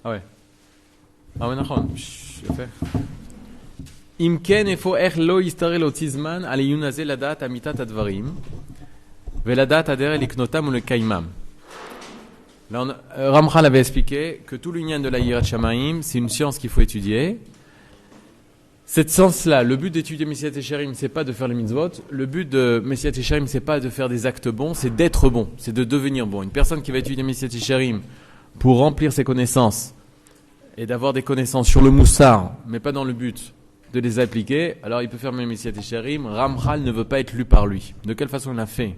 Ah ouais. Ah ouais, נכון. יפה. אם כן, איפה איך לא יסתרא להוציא זמן על העיון הזה לדעת אמיתת הדברים ולדעת הדרך לקנותם ולקיימם. Ramchal avait expliqué que tout l'union de la Yirat Shamaim, c'est une science qu'il faut étudier. Cette science-là, le but d'étudier Messiat Yesharim, c'est pas de faire les mitzvot. Le but de Messiat Yesharim, c'est pas de faire des actes bons, c'est d'être bon, c'est de devenir bon. Une personne qui va étudier Messiat Yesharim pour remplir ses connaissances et d'avoir des connaissances sur le moussar, mais pas dans le but de les appliquer, alors il peut faire même Messiat Yesharim. Ramchal ne veut pas être lu par lui. De quelle façon il l'a fait?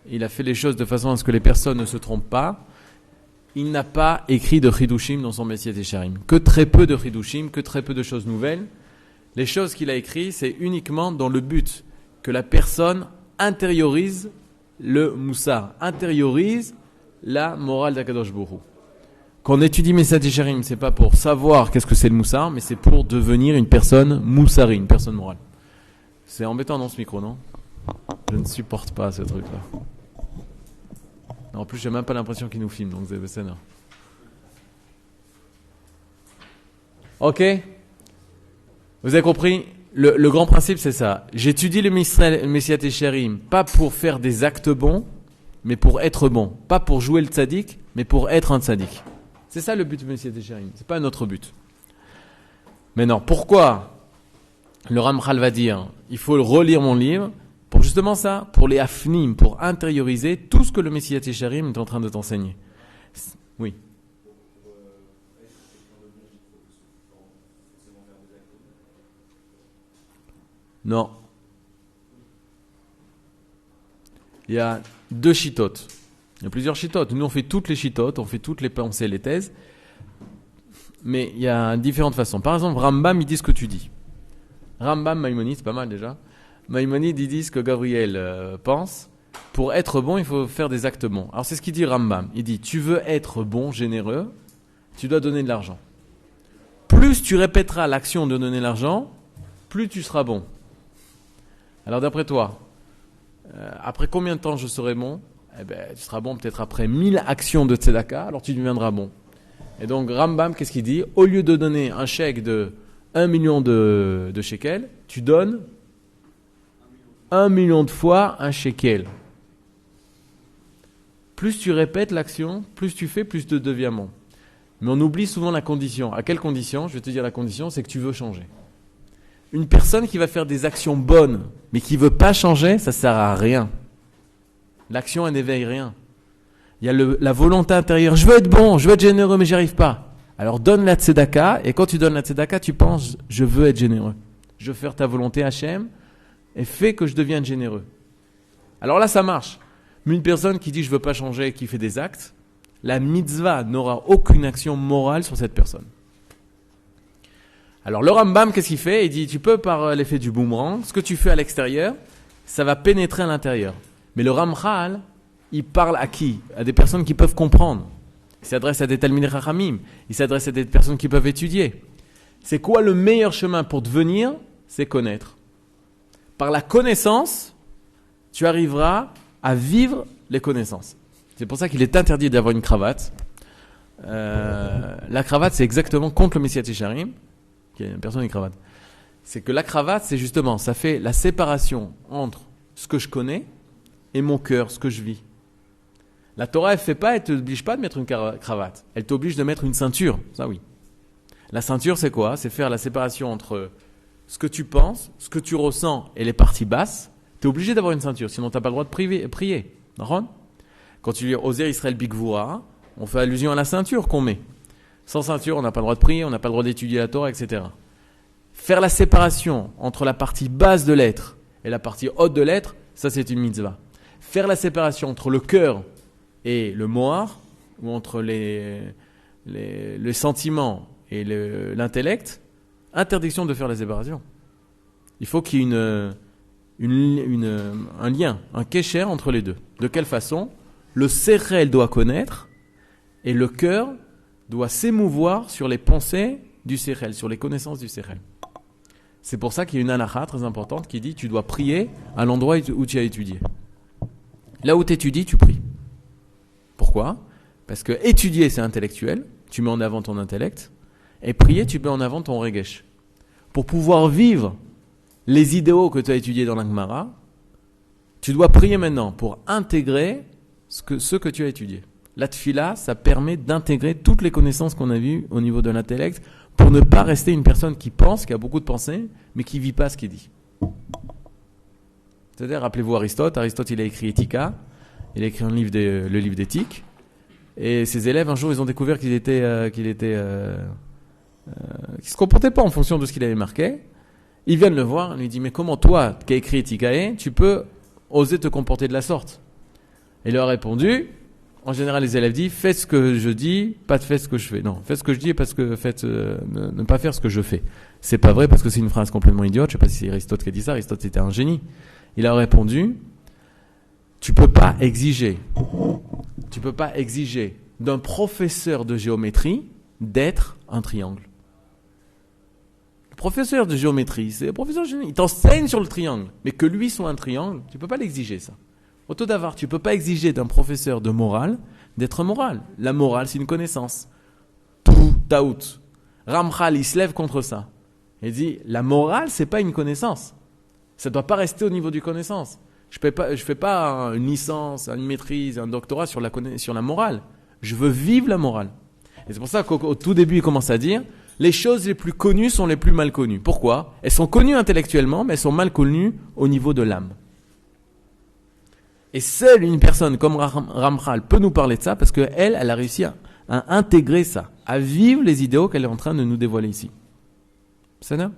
Il a fait les choses de façon à ce que les personnes ne se trompent pas. Il n'a pas écrit de Chidushim dans son Messiat Yesharim. Que très peu de Chidushim, que très peu de choses nouvelles. Les choses qu'il a écrites, c'est uniquement dans le but que la personne intériorise le moussar, intériorise la morale d'Akadosh Baruch Hu. Quand on étudie Messiat Yesharim, c'est pas pour savoir qu'est-ce que c'est le moussar, mais c'est pour devenir une personne moussari, une personne morale. C'est embêtant dans ce micro, non? Je ne supporte pas ce truc-là. En plus, j'ai même pas l'impression qu'il nous filme, donc c'est BSN. Ok? Vous avez compris? Le grand principe, c'est ça. J'étudie le Messiat Yesharim, pas pour faire des actes bons, mais pour être bon. Pas pour jouer le tzaddik, mais pour être un tzaddik. C'est ça le but du Messiat Yesharim. C'est pas un autre but. Maintenant, pourquoi le Ramchal va dire, il faut relire mon livre? Pour justement ça, pour les afnim, pour intérioriser tout ce que le Messiat Yesharim est en train de t'enseigner. Oui. Non. Il y a deux chitotes. Il y a plusieurs chitotes. Nous, on fait toutes les chitotes, on fait toutes les pensées, les thèses. Mais il y a différentes façons. Par exemple, Rambam, il dit ce que tu dis. Rambam, Maïmonide, c'est pas mal déjà. Maïmonide, il dit ce que Gabriel pense. Pour être bon, il faut faire des actes bons. Alors c'est ce qu'il dit Rambam. Il dit, tu veux être bon, généreux, tu dois donner de l'argent. Plus tu répéteras l'action de donner l'argent, plus tu seras bon. Alors d'après toi, après combien de temps je serai bon? Eh ben, tu seras bon peut-être après 1000 actions de tzedaka, alors tu deviendras bon. Et donc Rambam, qu'est-ce qu'il dit? Au lieu de donner un chèque de 1 million de shekels, tu donnes 1 million de fois un shekel. Plus tu répètes l'action, plus tu fais, plus tu deviens bon. Mais on oublie souvent la condition. À quelle condition? Je vais te dire la condition, c'est que tu veux changer. Une personne qui va faire des actions bonnes, mais qui ne veut pas changer, ça ne sert à rien. L'action, elle n'éveille rien. Il y a la volonté intérieure. Je veux être bon, je veux être généreux, mais j'y arrive pas. Alors donne la tzedaka, et quand tu donnes la tzedaka, tu penses, je veux être généreux. Je veux faire ta volonté, Hachem, et fais que je devienne généreux. Alors là, ça marche. Mais une personne qui dit je veux pas changer, qui fait des actes, la mitzvah n'aura aucune action morale sur cette personne. Alors le Rambam, qu'est-ce qu'il fait? Il dit, tu peux par l'effet du boomerang, ce que tu fais à l'extérieur, ça va pénétrer à l'intérieur. Mais le Ramchal, il parle à qui? À des personnes qui peuvent comprendre. Il s'adresse à des Talmidei Chachamim. Il s'adresse à des personnes qui peuvent étudier. C'est quoi le meilleur chemin pour devenir? C'est connaître. Par la connaissance, tu arriveras à vivre les connaissances. C'est pour ça qu'il est interdit d'avoir une cravate. La cravate, c'est exactement contre le Messiat Yesharim. Il y a une personne avec une cravate. C'est que la cravate, c'est justement, ça fait la séparation entre ce que je connais et mon cœur, ce que je vis. La Torah, elle t'oblige pas de mettre une cravate. Elle t'oblige de mettre une ceinture. Ça, oui. La ceinture, c'est quoi? C'est faire la séparation entre ce que tu penses, ce que tu ressens et les parties basses. Tu es obligé d'avoir une ceinture, sinon tu n'as pas le droit de prier. Quand tu lis Oser Israël Bigvura, on fait allusion à la ceinture qu'on met. Sans ceinture, on n'a pas le droit de prier, on n'a pas le droit d'étudier la Torah, etc. Faire la séparation entre la partie basse de l'être et la partie haute de l'être, ça c'est une mitzvah. Faire la séparation entre le cœur et le mohar, ou entre les sentiments et l'intellect, interdiction de faire la séparation. Il faut qu'il y ait un lien, un kécher entre les deux. De quelle façon? Le sechel doit connaître et le cœur doit s'émouvoir sur les pensées du sechel, sur les connaissances du sechel. C'est pour ça qu'il y a une halakha très importante qui dit tu dois prier à l'endroit où tu as étudié. Là où tu étudies, tu pries. Pourquoi? Parce que étudier, c'est intellectuel. Tu mets en avant ton intellect. Et prier, tu mets en avant ton regesh. Pour pouvoir vivre les idéaux que tu as étudiés dans la Gemara, tu dois prier maintenant pour intégrer ce que tu as étudié. La tfila, ça permet d'intégrer toutes les connaissances qu'on a vues au niveau de l'intellect pour ne pas rester une personne qui pense, qui a beaucoup de pensées, mais qui ne vit pas ce qu'il dit. C'est-à-dire, rappelez-vous Aristote. Aristote, il a écrit Éthica. Il a écrit le livre d'éthique. Et ses élèves, un jour, ils ont découvert qu'ils se comportaient pas en fonction de ce qu'il avait marqué. Ils viennent le voir, ils lui disent, mais comment toi, qui as écrit Éthicae, tu peux oser te comporter de la sorte? Et il leur a répondu, en général, les élèves disent, faites ce que je dis, pas faites ce que je fais. Non, faites ce que je dis, parce que ne pas faire ce que je fais. C'est pas vrai, parce que c'est une phrase complètement idiote. Je sais pas si c'est Aristote qui a dit ça. Aristote, c'était un génie. Il a répondu, tu peux pas exiger d'un professeur de géométrie d'être un triangle. Le professeur de géométrie, c'est le professeur de géométrie. Il t'enseigne sur le triangle, mais que lui soit un triangle, tu peux pas l'exiger ça. Auto d'avoir, tu peux pas exiger d'un professeur de morale d'être moral. La morale, c'est une connaissance. Tout out. Ramchal, il se lève contre ça. Il dit, la morale, c'est pas une connaissance. Ça doit pas rester au niveau du connaissance. Je fais pas une licence, une maîtrise, un doctorat sur la morale. Je veux vivre la morale. Et c'est pour ça qu'au tout début, il commence à dire, les choses les plus connues sont les plus mal connues. Pourquoi? Elles sont connues intellectuellement, mais elles sont mal connues au niveau de l'âme. Et seule une personne comme Ramchal peut nous parler de ça, parce qu'elle a réussi à intégrer ça, à vivre les idéaux qu'elle est en train de nous dévoiler ici. C'est ça?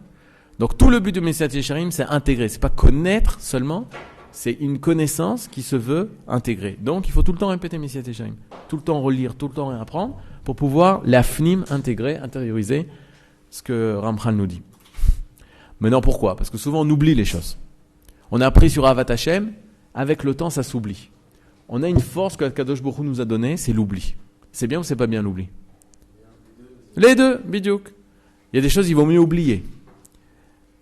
Donc tout le but du Messiat Yesharim, c'est intégrer. C'est pas connaître seulement, c'est une connaissance qui se veut intégrer. Donc il faut tout le temps répéter Messiat Yesharim, tout le temps relire, tout le temps réapprendre, pour pouvoir l'afnim intégrer, intérioriser ce que Ramchal nous dit. Maintenant pourquoi? Parce que souvent on oublie les choses. On a appris sur Avat Hashem, avec le temps ça s'oublie. On a une force que Kadosh Baruch Hu nous a donnée, c'est l'oubli. C'est bien ou c'est pas bien l'oubli? Les deux, bidiouk. Il y a des choses qu'il vaut mieux oublier.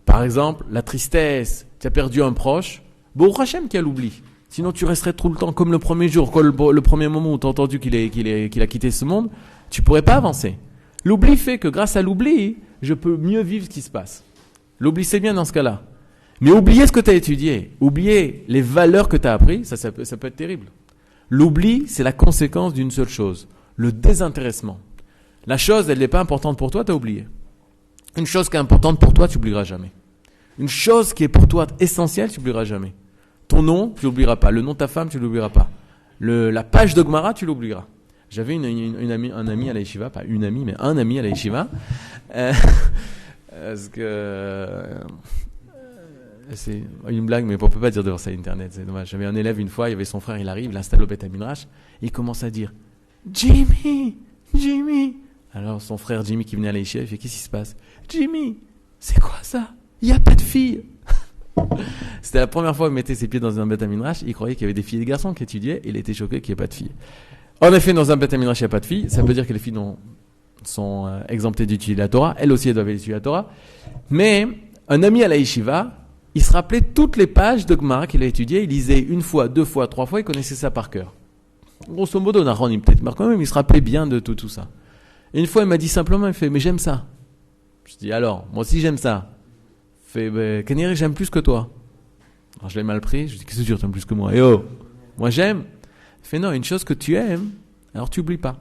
Par exemple, la tristesse, tu as perdu un proche, Baruch Hashem qui a l'oubli. Sinon tu resterais tout le temps comme le premier jour, le premier moment où tu as entendu qu'il a quitté ce monde, tu pourrais pas avancer. L'oubli fait que grâce à l'oubli, je peux mieux vivre ce qui se passe. L'oubli c'est bien dans ce cas-là. Mais oublier ce que tu as étudié, oublier les valeurs que tu as apprises, ça peut être terrible. L'oubli, c'est la conséquence d'une seule chose, le désintéressement. La chose, elle n'est pas importante pour toi, tu as oublié. Une chose qui est importante pour toi, tu n'oublieras jamais. Une chose qui est pour toi essentielle, tu n'oublieras jamais. Ton nom, tu l'oublieras pas. Le nom de ta femme, tu l'oublieras pas. La page de Gemara, tu l'oublieras. J'avais un ami à la yeshiva, pas une amie, mais un ami à la yeshiva. Parce que c'est une blague, mais on peut pas dire devant ça Internet, c'est dommage. J'avais un élève une fois, il y avait son frère, il arrive, il l'installe au Beth Midrash, et il commence à dire Jimmy. Alors son frère Jimmy qui venait à la yeshiva, il fait qu'est-ce qui se passe? Jimmy, c'est quoi ça? Il n'y a pas de filles. C'était la première fois qu'il mettait ses pieds dans un Beth Midrash, il croyait qu'il y avait des filles et des garçons qui étudiaient, et il était choqué qu'il n'y ait pas de filles. En effet, dans un Beth Midrash, il n'y a pas de filles, ça veut dire que les filles sont exemptées d'étudier la Torah, elles aussi elles doivent étudier la Torah, mais un ami à la yeshiva, il se rappelait toutes les pages de Gemara qu'il a étudiées, il lisait une fois, deux fois, trois fois, il connaissait ça par cœur. Grosso modo, Nahon, il peut-être marqué, mais il se rappelait bien de tout ça. Et une fois, il m'a dit simplement, il fait, mais j'aime ça. Je dis, alors, moi aussi j'aime ça. Il fait, Kaniri, j'aime plus que toi. Alors je l'ai mal pris, je dis, qu'est-ce que tu aimes plus que moi? Eh oh, moi j'aime. Il fait, non, une chose que tu aimes, alors tu oublies pas.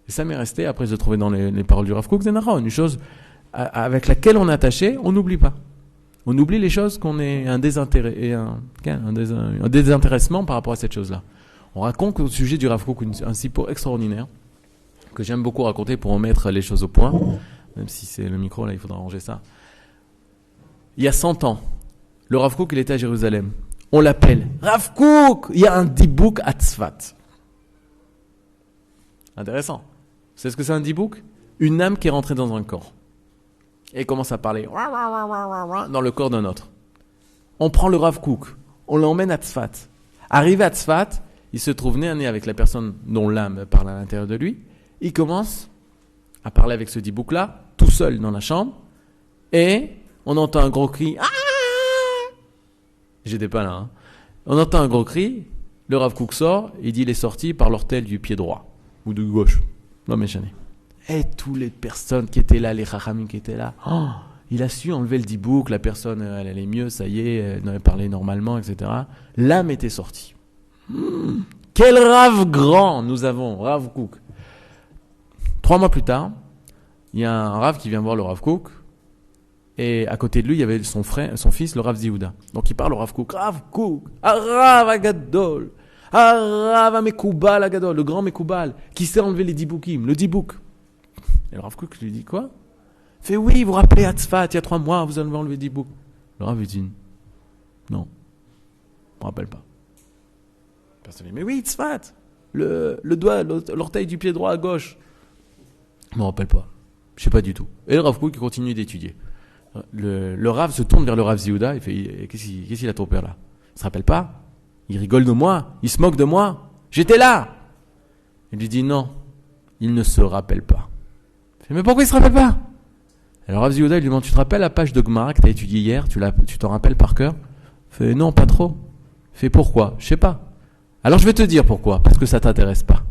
Et ça m'est resté, après je l'ai trouvé dans les paroles du Rav Kook, Nahon, une chose avec laquelle on est attaché, on n'oublie pas. On oublie les choses qu'on est un désintéressement par rapport à cette chose-là. On raconte au sujet du Rav Kook un sippo extraordinaire que j'aime beaucoup raconter pour remettre les choses au point, même si c'est le micro là, il faudra ranger ça. Il y a 100 ans, le Rav Kook il était à Jérusalem. On l'appelle Rav Kook. Il y a un dibouk à Tzfat. Intéressant. Vous savez ce que c'est un dibouk? Une âme qui est rentrée dans un corps. Et il commence à parler dans le corps d'un autre. On prend le Rav Kook, on l'emmène à Tzfat. Arrivé à Tzfat, il se trouve nez à nez avec la personne dont l'âme parle à l'intérieur de lui. Il commence à parler avec ce dibouk-là, tout seul dans la chambre, et on entend un gros cri. J'étais pas là. On entend un gros cri. Le Rav Kook sort, il dit il est sorti par l'orteil du pied droit, ou du gauche. Non, mais chané. Et toutes les personnes qui étaient là, les chachamim qui étaient là, il a su enlever le dibouk, la personne, elle allait mieux, ça y est, elle avait parlé normalement, etc. L'âme était sortie. Quel Rav grand nous avons, Rav Kook. 3 mois plus tard, il y a un Rav qui vient voir le Rav Kook, et à côté de lui, il y avait son fils, le Rav Ziyouda. Donc il parle au Rav Kook, Rav Agadol, Rav Mekoubal Agadol, le grand Mekoubal, qui sait enlever les diboukim, le dibouk. Et le Rav Kook lui dit quoi? Il fait oui, vous vous rappelez à Tzfat, il y a 3 mois, vous avez enlevé le dibouk. Le Rav lui dit non, je ne me rappelle pas. Personne dit mais oui, Tzfat, le doigt, l'orteil du pied droit à gauche. Je ne me rappelle pas, je ne sais pas du tout. Et le Rav Kook continue d'étudier. Le Rav se tourne vers le Rav Ziyouda, il fait qu'est-ce qu'il a ton père là? Il se rappelle pas? Il rigole de moi? Il se moque de moi? J'étais là! Il lui dit non, il ne se rappelle pas. Il fait mais pourquoi il se rappelle pas? Alors Rav Ziyouda il lui demande tu te rappelles la page de Gemara que tu as étudiée hier? Tu t'en rappelles par cœur? Il fait non, pas trop. Il fait pourquoi? Je sais pas. Alors je vais te dire pourquoi, parce que ça t'intéresse pas.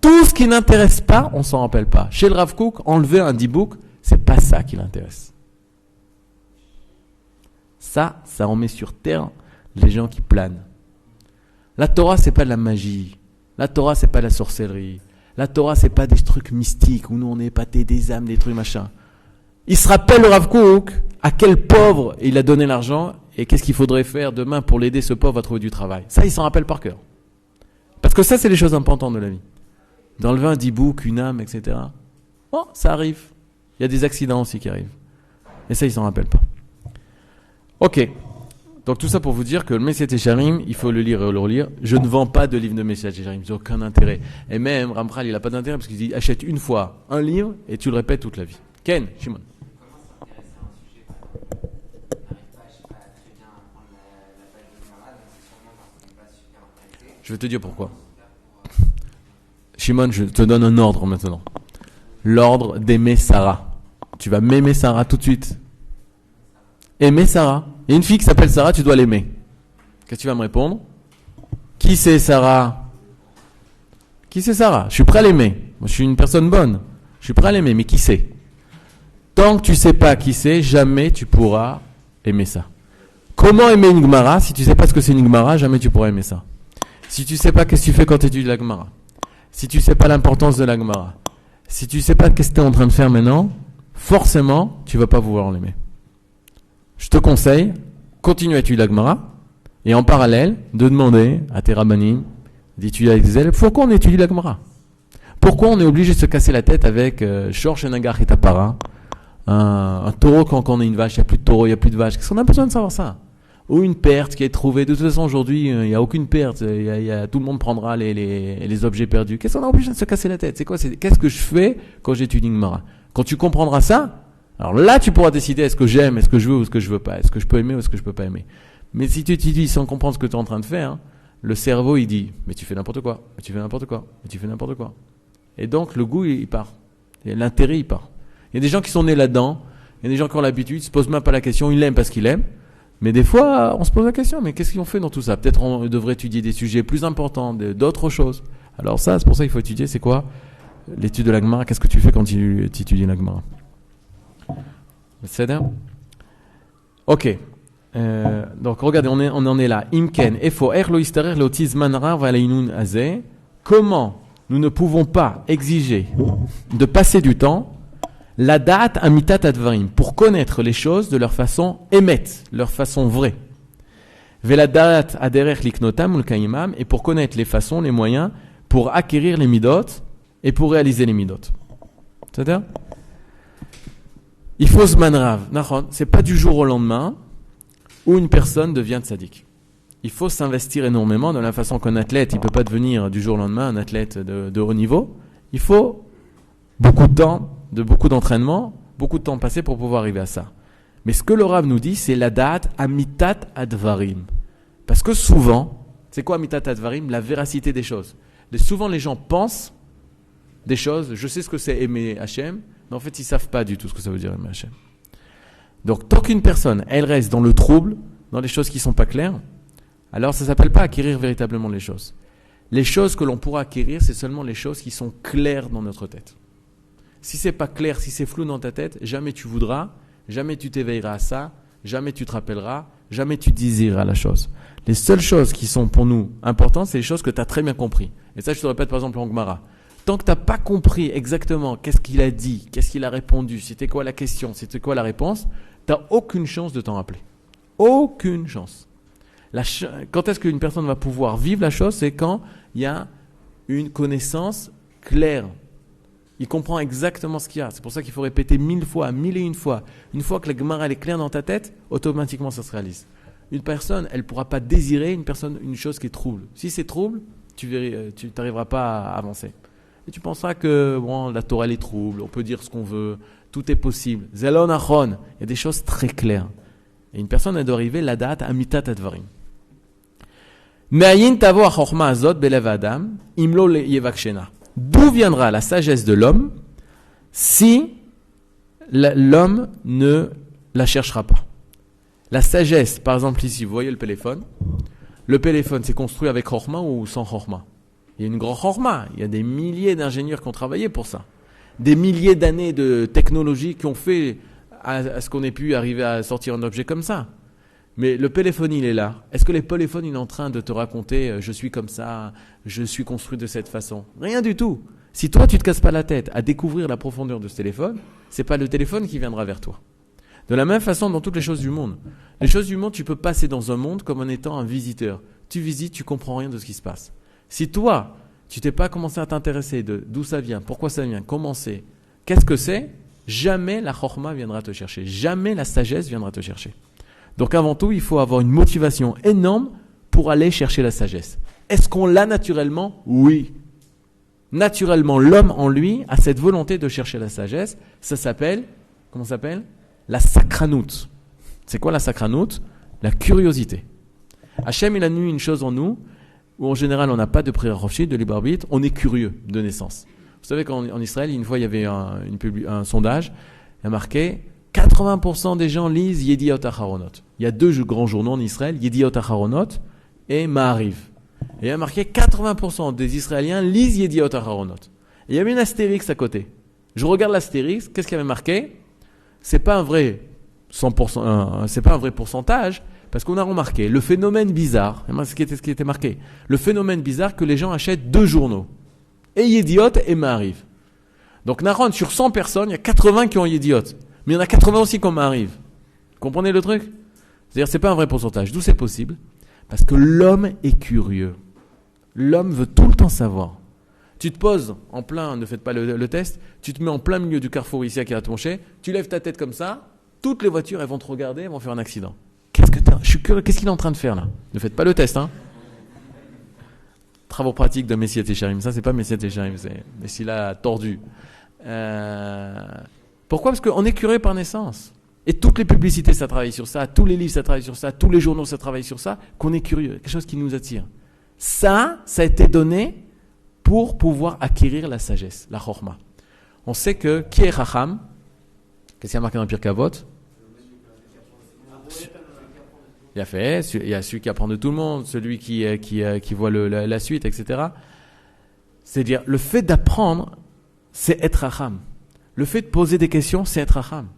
Tout ce qui n'intéresse pas, on s'en rappelle pas. Chez le Rav Kook, enlever un dibouk, c'est pas ça qui l'intéresse. Ça en met sur terre les gens qui planent. La Torah, c'est pas de la magie. La Torah, c'est pas de la sorcellerie. La Torah, c'est pas des trucs mystiques où nous on est épatés des âmes, des trucs machin. Il se rappelle le Rav Kook à quel pauvre il a donné l'argent et qu'est-ce qu'il faudrait faire demain pour l'aider ce pauvre à trouver du travail. Ça, il s'en rappelle par cœur. Parce que ça, c'est les choses importantes de la vie. D'enlever un dibouk, une âme, etc. Bon, ça arrive. Il y a des accidents aussi qui arrivent. Et ça, il s'en rappelle pas. Ok, donc tout ça pour vous dire que le Messiat Yesharim, il faut le lire et le relire. Je ne vends pas de livre de Messiat Yesharim, j'ai aucun intérêt. Et même Ramchal, il n'a pas d'intérêt parce qu'il dit achète une fois un livre et tu le répètes toute la vie. Ken, Shimon. Je vais te dire pourquoi. Shimon, je te donne un ordre maintenant. L'ordre d'aimer Sarah. Tu vas m'aimer Sarah tout de suite. Aimer Sarah. Il y a une fille qui s'appelle Sarah, tu dois l'aimer. Qu'est-ce que tu vas me répondre? Qui c'est Sarah? Qui c'est Sarah? Je suis prêt à l'aimer. Moi, je suis une personne bonne. Je suis prêt à l'aimer, mais qui c'est? Tant que tu sais pas qui c'est, jamais tu pourras aimer ça. Comment aimer une Gemara? Si tu sais pas ce que c'est une Gemara, jamais tu pourras aimer ça. Si tu sais pas qu'est-ce que tu fais quand tu étudies la Gemara, si tu sais pas l'importance de la Gemara, si tu sais pas qu'est-ce que tu es en train de faire maintenant, forcément, tu vas pas vouloir l'aimer. Je te conseille, continue à étudier la Gemara, et en parallèle, de demander à tes rabbanim d'étudier avec des élèves, pourquoi on étudie la Gemara? Pourquoi on est obligé de se casser la tête avec Shor Shenagar et Tapara, un taureau quand on a une vache, il n'y a plus de taureau, il n'y a plus de vache. Qu'est-ce qu'on a besoin de savoir ça? Ou une perte qui est trouvée. De toute façon, aujourd'hui, il n'y a aucune perte. Tout le monde prendra les objets perdus. Qu'est-ce qu'on a obligé de se casser la tête? C'est quoi? Qu'est-ce que je fais quand j'étudie une Gemara? Quand tu comprendras ça, alors là, tu pourras décider est-ce que j'aime, est-ce que je veux ou est-ce que je veux pas, est-ce que je peux aimer ou est-ce que je peux pas aimer. Mais si tu étudies sans comprendre ce que tu es en train de faire, hein, le cerveau, il dit, mais tu fais n'importe quoi, mais tu fais n'importe quoi, mais tu fais n'importe quoi. Et donc, le goût, il part. Et l'intérêt, il part. Il y a des gens qui sont nés là-dedans, il y a des gens qui ont l'habitude, ils se posent même pas la question, ils l'aiment parce qu'ils l'aiment. Mais des fois, on se pose la question, mais qu'est-ce qu'ils ont fait dans tout ça? Peut-être on devrait étudier des sujets plus importants, d'autres choses. Alors ça, c'est pour ça qu'il faut étudier, c'est quoi? L'étude de la Gemara, qu'est-ce que tu fais quand tu étudies la Gemara? C'est ça? Ok. Donc regardez, on en est là. Imken, efo erlo istarer lotiz manra valainun azeh. Comment nous ne pouvons pas exiger de passer du temps la date amitat advarim pour connaître les choses de leur façon émet, leur façon vraie. Vela date aderer liknotam ulkaimam et pour connaître les façons, les moyens pour acquérir les midot et pour réaliser les midot. C'est-à-dire, il faut zman rav. C'est pas du jour au lendemain où une personne devient tzaddik. Il faut s'investir énormément de la façon qu'un athlète, il peut pas devenir du jour au lendemain un athlète de haut niveau. Il faut beaucoup de temps, beaucoup d'entraînement, beaucoup de temps passé pour pouvoir arriver à ça. Mais ce que le Rav nous dit, c'est la date amitat advarim. Parce que souvent, c'est quoi amitat advarim? La véracité des choses. Souvent les gens pensent des choses, je sais ce que c'est aimer Hachem, mais en fait ils savent pas du tout ce que ça veut dire aimer Hachem. Donc tant qu'une personne, elle reste dans le trouble, dans les choses qui sont pas claires, alors ça ne s'appelle pas acquérir véritablement les choses. Les choses que l'on pourra acquérir, c'est seulement les choses qui sont claires dans notre tête. Si c'est pas clair, si c'est flou dans ta tête, jamais tu voudras, jamais tu t'éveilleras à ça, jamais tu te rappelleras, jamais tu désireras la chose. Les seules choses qui sont pour nous importantes, c'est les choses que tu as très bien compris. Et ça, je te répète par exemple en Gemara. Tant que tu n'as pas compris exactement qu'est-ce qu'il a dit, qu'est-ce qu'il a répondu, c'était quoi la question, c'était quoi la réponse, tu n'as aucune chance de t'en rappeler. Aucune chance. Quand est-ce qu'une personne va pouvoir vivre la chose? C'est quand il y a une connaissance claire. Il comprend exactement ce qu'il y a. C'est pour ça qu'il faut répéter 1000 fois, 1001 fois. Une fois que la Gemara elle est claire dans ta tête, automatiquement ça se réalise. Une personne, elle ne pourra pas désirer une chose qui est trouble. Si c'est trouble, tu n'arriveras pas à avancer. Et tu penseras que la Torah elle est trouble, on peut dire ce qu'on veut, tout est possible. Zelon achon, il y a des choses très claires. Et une personne, elle doit arriver la date à mitat advarim. Me'ayin tavo achorma azot belev adam, imlo yevakshena. D'où viendra la sagesse de l'homme si l'homme ne la cherchera pas? La sagesse, par exemple ici, vous voyez le téléphone. Le téléphone, c'est construit avec chorma ou sans chorma? Il y a une grande chorma. Il y a des milliers d'ingénieurs qui ont travaillé pour ça. Des milliers d'années de technologie qui ont fait à ce qu'on ait pu arriver à sortir un objet comme ça. Mais le téléphone, il est là. Est-ce que le téléphone, il est en train de te raconter je suis comme ça, je suis construit de cette façon? Rien du tout. Si toi, tu ne te casses pas la tête à découvrir la profondeur de ce téléphone, ce n'est pas le téléphone qui viendra vers toi. De la même façon, dans toutes les choses du monde. Les choses du monde, tu peux passer dans un monde comme en étant un visiteur. Tu visites, tu comprends rien de ce qui se passe. Si toi, tu t'es pas commencé à t'intéresser d'où ça vient, pourquoi ça vient, comment c'est, qu'est-ce que c'est, jamais la chorma viendra te chercher. Jamais la sagesse viendra te chercher. Donc avant tout, il faut avoir une motivation énorme pour aller chercher la sagesse. Est-ce qu'on l'a naturellement? Oui. Naturellement, l'homme en lui a cette volonté de chercher la sagesse. Ça s'appelle, comment ça s'appelle? La sakranout. C'est quoi la sakranout? La curiosité. Hachem, il a mis une chose en nous, où en général on n'a pas de prérogative, de libre arbitre, on est curieux de naissance. Vous savez qu'en Israël, une fois il y avait un sondage, il y a marqué 80% des gens lisent Yediot Aharonot. Il y a deux grands journaux en Israël, Yediot Aharonot et Ma'ariv. Et il y a marqué 80% des Israéliens lisent Yediot Aharonot. Et il y avait une astérix à côté. Je regarde l'astérix, qu'est-ce qu'il y avait marqué? C'est pas un vrai 100%, c'est pas un vrai pourcentage, parce qu'on a remarqué le phénomène bizarre, ce qui était marqué, le phénomène bizarre que les gens achètent deux journaux, et Yediot et Ma'ariv. Donc Naron, sur 100 personnes, il y a 80 qui ont Yediot, mais il y en a 80 aussi qui ont Ma'ariv. Vous comprenez le truc? C'est-à-dire c'est pas un vrai pourcentage. D'où c'est possible? Parce que l'homme est curieux. L'homme veut tout le temps savoir. Tu te poses en plein, ne faites pas le test, tu te mets en plein milieu du carrefour ici à Kiryat-Moshe, tu lèves ta tête comme ça, toutes les voitures elles vont te regarder, elles vont faire un accident. Je suis curieux, qu'est-ce qu'il est en train de faire là? Ne faites pas le test, hein. Travaux pratiques de Messiat Yesharim. Ça, c'est pas Messiat Yesharim, c'est Messila tordu. Pourquoi? Parce qu'on est curieux par naissance. Et toutes les publicités, ça travaille sur ça, tous les livres, ça travaille sur ça, tous les journaux, ça travaille sur ça, qu'on est curieux, quelque chose qui nous attire. Ça a été donné pour pouvoir acquérir la sagesse, la chorma. On sait que qui est Chacham? Qu'est-ce qu'il y a marqué dans Pirkei Avot? Il y a celui qui apprend de tout le monde, celui qui voit la suite, etc. C'est-à-dire, le fait d'apprendre, c'est être Chacham. Le fait de poser des questions, c'est être Chacham.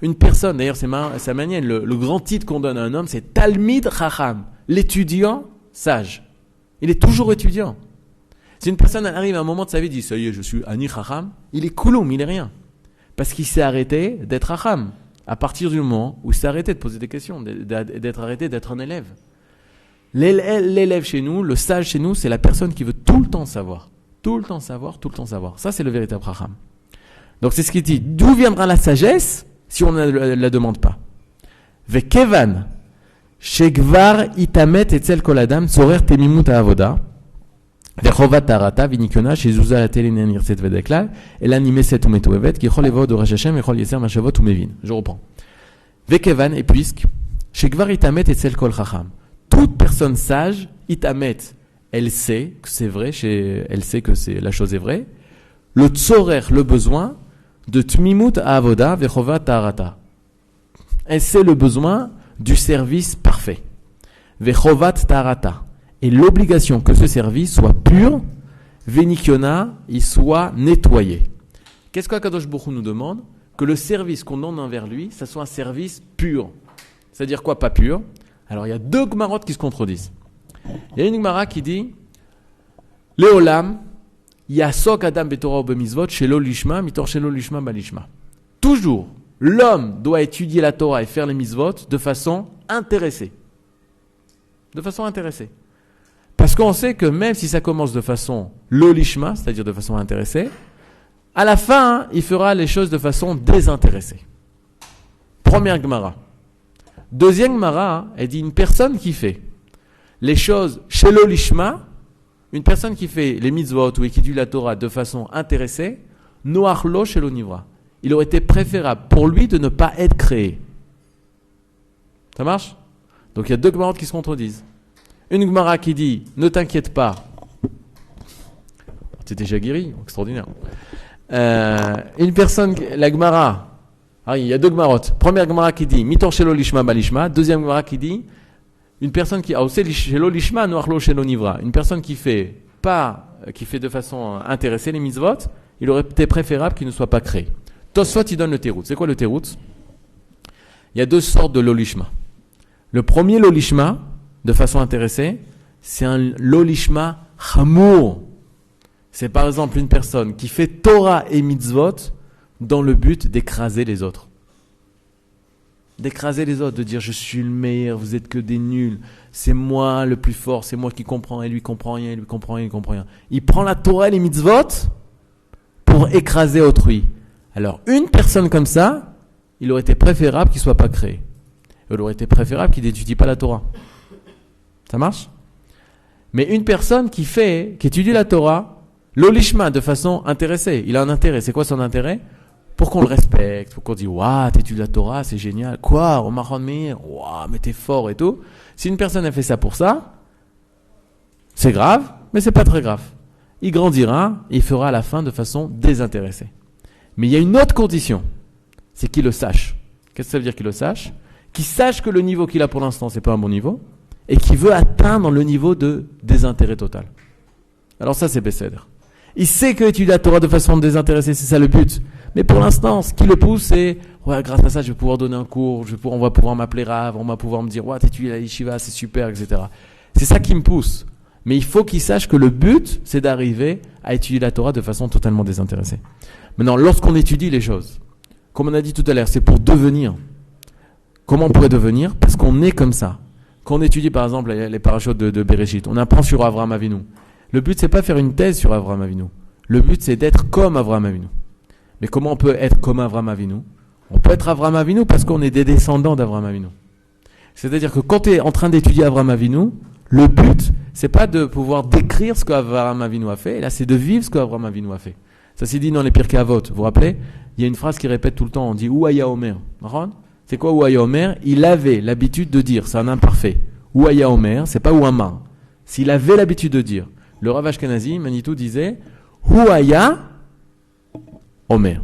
Une personne, d'ailleurs, c'est manière, le grand titre qu'on donne à un homme, c'est Talmid Chacham, l'étudiant sage. Il est toujours étudiant. Si une personne arrive à un moment de sa vie et dit « ça y est, je suis Ani Chacham », il est kouloum, il est rien. Parce qu'il s'est arrêté d'être Chacham. À partir du moment où il s'est arrêté de poser des questions, d'être arrêté d'être un élève. L'élève chez nous, le sage chez nous, c'est la personne qui veut tout le temps savoir. Tout le temps savoir, tout le temps savoir. Ça, c'est le véritable Chacham. Donc, c'est ce qu'il dit. D'où viendra la sagesse si on ne la demande pas? Vekevan, shegvar itamet etzel kol adam, tzorer temimut ha'avoda, vechovat tarata, vinikona, shezuza la telinen yirset vedeklal, elan imeset umetuevet, kichol evod orash Hashem, echol yeser mashavot umevin. Je reprends. Vekevan, et puisque, shegvar itamet etzel kol chacham. Toute personne sage, itamet, elle sait que c'est vrai, elle sait que la chose est vraie. Le tzorer, le besoin, de tmimut ha'avoda, vechovat tarata. Elle sait le besoin du service parfait. Vechovat tarata. Et l'obligation que ce service soit pur, venikiona, il soit nettoyé. Qu'est-ce qu'Akadosh Baruch Hu nous demande? Que le service qu'on donne envers lui, ça soit un service pur. C'est-à-dire quoi, pas pur? Alors il y a deux Gmarot qui se contredisent. Il y a une Gmara qui dit Léolam, Yasok Adam Betorah Bemizvot, Shelo Lishma, Mitor Shelo Lishma Balishma. Toujours, l'homme doit étudier la Torah et faire les mitzvot de façon intéressée. De façon intéressée. Parce qu'on sait que même si ça commence de façon lolishma, c'est-à-dire de façon intéressée, à la fin, il fera les choses de façon désintéressée. Première Gemara. Deuxième Gemara, elle dit une personne qui fait les choses chez lolishma, une personne qui fait les mitzvot ou qui étudie la Torah de façon intéressée, noachlo chez l'onivra. Il aurait été préférable pour lui de ne pas être créé. Ça marche? Donc il y a deux Gemarot qui se contredisent. Une Gemara qui dit ne t'inquiète pas. Tu es déjà guéri, extraordinaire. Une personne, la Gemara, il y a deux Gemarot. Première Gemara qui dit mitor shelo lishma balishma. Deuxième Gemara qui dit une personne qui a shelo lishma noachlo shelo nivra. Une personne qui fait de façon intéressée les mitzvot, il aurait été préférable qu'il ne soit pas créé. Tosfot il donne le terout. C'est quoi le terout? Il y a deux sortes de lolishma. Le premier lolishma, de façon intéressée, c'est un lolishma chamour. C'est par exemple une personne qui fait Torah et mitzvot dans le but d'écraser les autres. D'écraser les autres, de dire je suis le meilleur, vous êtes que des nuls, c'est moi le plus fort, c'est moi qui comprends, et lui comprend rien, lui comprend rien, il comprend rien. Il prend la Torah et les mitzvot pour écraser autrui. Alors une personne comme ça, il aurait été préférable qu'il ne soit pas créé. Il aurait été préférable qu'il n'étudie pas la Torah. Ça marche? Mais une personne qui étudie la Torah, l'olishma de façon intéressée, il a un intérêt. C'est quoi son intérêt? Pour qu'on le respecte, pour qu'on dise waouh, t'étudies la Torah, c'est génial. Quoi? Omar Meir, waouh, mais t'es fort et tout. Si une personne a fait ça pour ça, c'est grave, mais c'est pas très grave. Il grandira, et il fera à la fin de façon désintéressée. Mais il y a une autre condition, c'est qu'il le sache. Qu'est-ce que ça veut dire qu'il le sache? Qu'il sache que le niveau qu'il a pour l'instant, c'est pas un bon niveau, et qu'il veut atteindre le niveau de désintérêt total. Alors ça, c'est Besséder. Il sait que étudier la Torah de façon désintéressée, c'est ça le but. Mais pour l'instant, ce qui le pousse, c'est ouais, grâce à ça, je vais pouvoir donner un cours, on va pouvoir m'appeler Rav, on va pouvoir me dire ouais, t'étudies la yeshiva, c'est super, etc. C'est ça qui me pousse. Mais il faut qu'il sache que le but, c'est d'arriver à étudier la Torah de façon totalement désintéressée. Maintenant, lorsqu'on étudie les choses, comme on a dit tout à l'heure, c'est pour devenir. Comment on pourrait devenir? Parce qu'on est comme ça. Quand on étudie par exemple les parachutes de Bereshit, on apprend sur Avraham Avinu. Le but, c'est pas faire une thèse sur Avraham Avinu. Le but, c'est d'être comme Avraham Avinu. Mais comment on peut être comme Avraham Avinu? On peut être Avraham Avinu parce qu'on est des descendants d'Avraham Avinu. C'est-à-dire que quand tu es en train d'étudier Avraham Avinu, le but, c'est pas de pouvoir décrire ce qu'Avraham Avinu a fait, là c'est de vivre ce qu'Avraham Avinu a fait. Ça c'est dit dans les Pirkei Avot. Vous vous rappelez? Il y a une phrase qui répète tout le temps, on dit Ouaya Omer. C'est quoi Ouaya Omer? Il avait l'habitude de dire, c'est un imparfait. Ouaya Omer, c'est pas Ouama. S'il avait l'habitude de dire, le Rav Ashkenazi, Manitou disait Ouaya Omer.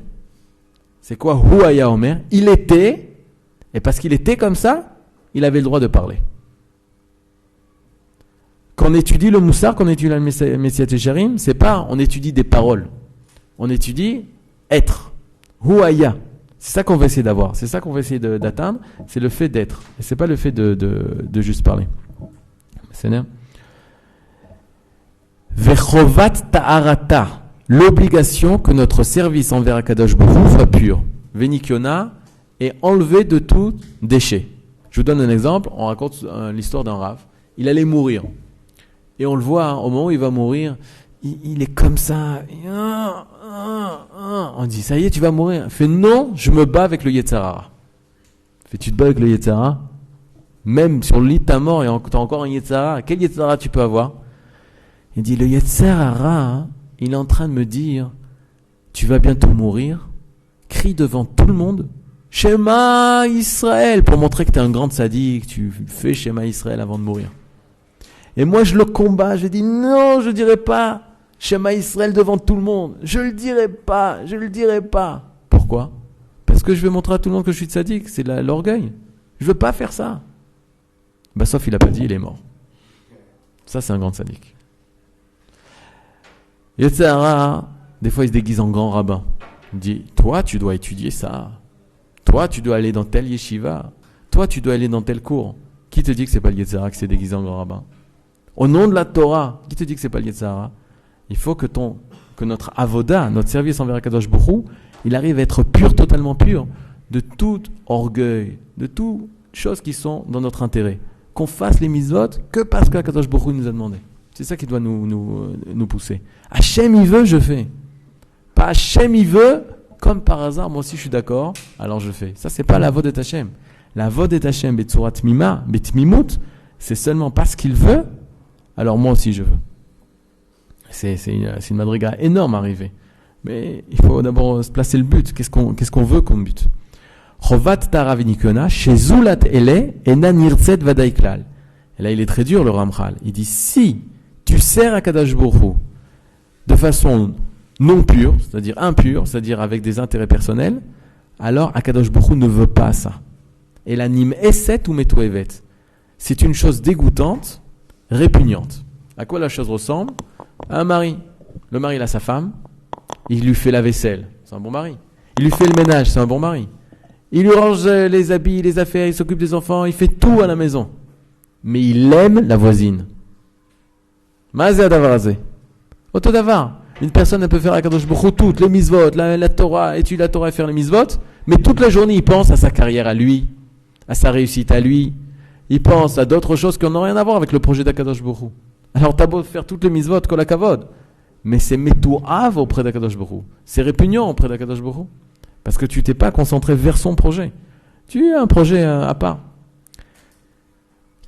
C'est quoi Ouaya Omer? Il était, et parce qu'il était comme ça, il avait le droit de parler. Quand on étudie le Moussar, quand on étudie le Messiat Yesharim, c'est pas on étudie des paroles. On étudie être. Ouaya. C'est ça qu'on va essayer d'avoir. C'est ça qu'on va essayer d'atteindre. C'est le fait d'être. Et c'est pas le fait de juste parler. C'est bien. Vechovat ta'arata. L'obligation que notre service envers Akadosh Baruch Hu soit pur. Venikiona est enlevé de tout déchet. Je vous donne un exemple. On raconte l'histoire d'un Rav. Il allait mourir. Et on le voit, au moment où il va mourir, il est comme ça. On dit, ça y est, tu vas mourir. Il fait, non, je me bats avec le Yetzer Hara. Fait, tu te bats avec le Yetzer Hara? Même sur le lit de ta mort, et tu as encore un Yetzer Hara. Quel Yetzer Hara tu peux avoir? Il dit, le Yetzer Hara, il est en train de me dire, tu vas bientôt mourir. Crie devant tout le monde, Shema Israël, pour montrer que tu es un grand sadique, tu fais Shema Israël avant de mourir. Et moi, je le combats, je dis, non, je dirai pas Shema Israël devant tout le monde. Je le dirai pas. Pourquoi? Parce que je vais montrer à tout le monde que je suis tzaddik. C'est l'orgueil. Je veux pas faire ça. Bah, sauf il a pas dit, il est mort. Ça, c'est un grand sadique. Yetzer hara, des fois, il se déguise en grand rabbin. Il dit, toi, tu dois étudier ça. Toi, tu dois aller dans tel yeshiva. Toi, tu dois aller dans tel cours. Qui te dit que c'est pas le Yetzer hara qui s'est déguisé en grand rabbin? Au nom de la Torah, qui te dit que c'est pas le Yetzer hara? Il faut que notre avoda, notre service envers Akadosh Baruch Hu, il arrive à être pur, totalement pur, de tout orgueil, de toutes choses qui sont dans notre intérêt. Qu'on fasse les mitzvot que parce que Akadosh Baruch Hu nous a demandé. C'est ça qui doit nous pousser. Hachem il veut, je fais. Pas Hachem il veut, comme par hasard, moi aussi je suis d'accord, alors je fais. Ça c'est pas la voie de Hachem. La voie de Hachem, betzurat mima, betmimut, c'est seulement parce qu'il veut, alors moi aussi je veux. C'est une madriga énorme à arriver. Mais il faut d'abord se placer le but. Qu'est-ce qu'on veut comme but? Chovat tara v'nikiona, shezulat ele, ena nirtzet vadaiklal. Et là, il est très dur, le Ramchal. Il dit, si tu sers Akadosh Baruch Hu de façon non pure, c'est-à-dire impure, c'est-à-dire avec des intérêts personnels, alors Akadosh Baruch Hu ne veut pas ça. Et l'anime eset ou metoevet. C'est une chose dégoûtante, répugnante. À quoi la chose ressemble? À un mari. Le mari, il a sa femme, il lui fait la vaisselle, c'est un bon mari. Il lui fait le ménage, c'est un bon mari. Il lui range les habits, les affaires, il s'occupe des enfants, il fait tout à la maison. Mais il aime la voisine. Mazé adavarazé. Otodavar. Une personne, elle peut faire Akadosh Baruch Hu toutes les mitzvot, la Torah, étudier la Torah et faire les mitzvot, mais toute la journée, il pense à sa carrière à lui, à sa réussite à lui. Il pense à d'autres choses qui n'ont rien à voir avec le projet d'Akadosh Baruch Hu. Alors, t'as beau faire toutes les mitzvot, kol hakavod, mais c'est metouav auprès d'Akadosh Baruch Hu. C'est répugnant auprès d'Akadosh Baruch Hu. Parce que tu t'es pas concentré vers son projet. Tu as un projet à part.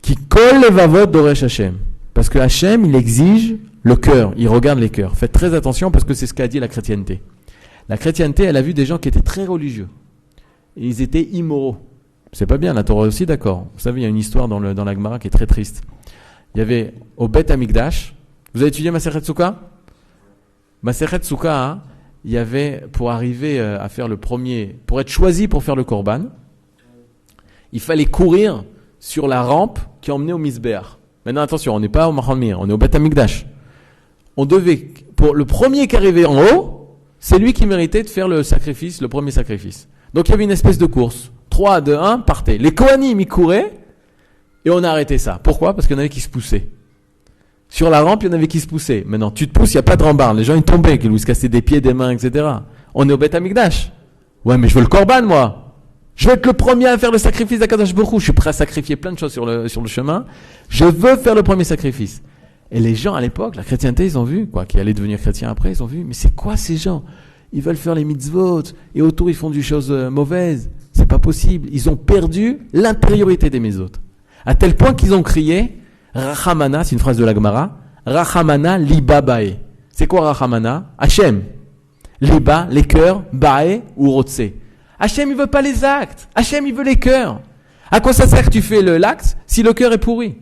Qui colle les vavot d'Oresh Hashem. Parce que Hashem, il exige le cœur. Il regarde les cœurs. Faites très attention parce que c'est ce qu'a dit la chrétienté. La chrétienté, elle a vu des gens qui étaient très religieux. Et ils étaient immoraux. C'est pas bien, la Torah aussi, d'accord. Vous savez, il y a une histoire dans la Gemara qui est très triste. Il y avait au Beth Amikdash. Vous avez étudié Masechet Souka? Masechet Souka, hein, il y avait, pour arriver à faire le premier, pour être choisi pour faire le korban, il fallait courir sur la rampe qui emmenait au Misbéach. Maintenant, attention, on n'est pas au Mahamir, on est au Beth Amikdash. On devait, pour le premier qui arrivait en haut, c'est lui qui méritait de faire le sacrifice, le premier sacrifice. Donc il y avait une espèce de course. 3, 2, 1, partez. Les Kohanim, ils couraient, et on a arrêté ça. Pourquoi? Parce qu'il y en avait qui se poussaient. Sur la rampe, il y en avait qui se poussaient. Maintenant, tu te pousses, il n'y a pas de rambarde. Les gens, ils tombaient, qu'ils se cassaient des pieds, des mains, etc. On est au Beth Amikdash. Ouais, mais je veux le korban, moi. Je veux être le premier à faire le sacrifice d'Akadosh Baruch Hu. Je suis prêt à sacrifier plein de choses sur le chemin. Je veux faire le premier sacrifice. Et les gens, à l'époque, la chrétienté, ils ont vu, qui allaient devenir chrétiens après, ils ont vu, mais c'est quoi ces gens? Ils veulent faire les mitzvot, et autour, ils font des choses mauvaises. C'est pas possible. Ils ont perdu l'intériorité des mitzvot. À tel point qu'ils ont crié, Rachamana, c'est une phrase de la Gemara, Rachamana liba bae. C'est quoi Rachamana? Hachem. Liba, les cœurs, bae ou rotse. Hachem, il veut pas les actes. Hachem, il veut les cœurs. À quoi ça sert que tu fais l'acte si le cœur est pourri?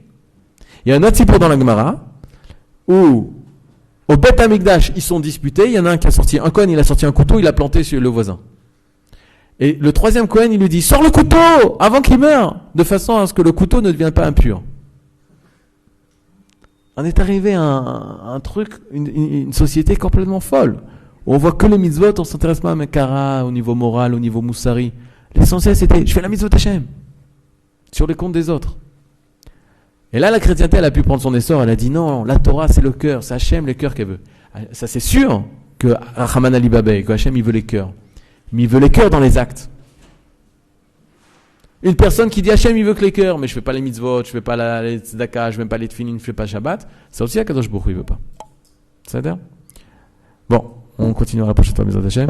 Il y a un autre sipour dans la Gemara où au Beth Amikdash, ils sont disputés. Il y en a un qui a sorti un Kohen, il a sorti un couteau, il a planté sur le voisin. Et le troisième Kohen, il lui dit, sors le couteau avant qu'il meure, de façon à ce que le couteau ne devienne pas impur. On est arrivé à un truc, une société complètement folle. Où on voit que les mitzvot, on s'intéresse pas à Mekara, au niveau moral, au niveau moussari. L'essentiel, c'était, je fais la mitzvot Hashem. Sur les comptes des autres. Et là, la chrétienté, elle a pu prendre son essor, elle a dit, non, la Torah, c'est le cœur, c'est Hashem, les cœurs qu'elle veut. Ça, c'est sûr que Rachaman Ali Babé, que Hashem, il veut les cœurs. Mais il veut les cœurs dans les actes. Une personne qui dit Hachem, il veut que les cœurs, mais je fais pas les mitzvot, je fais pas les tzedaka, je fais pas les tefillin, je fais pas Shabbat, ça aussi Akadosh Baruch Hu, il veut pas. Ça veut dire? Bon, on continuera la prochaine fois, mes Hachem.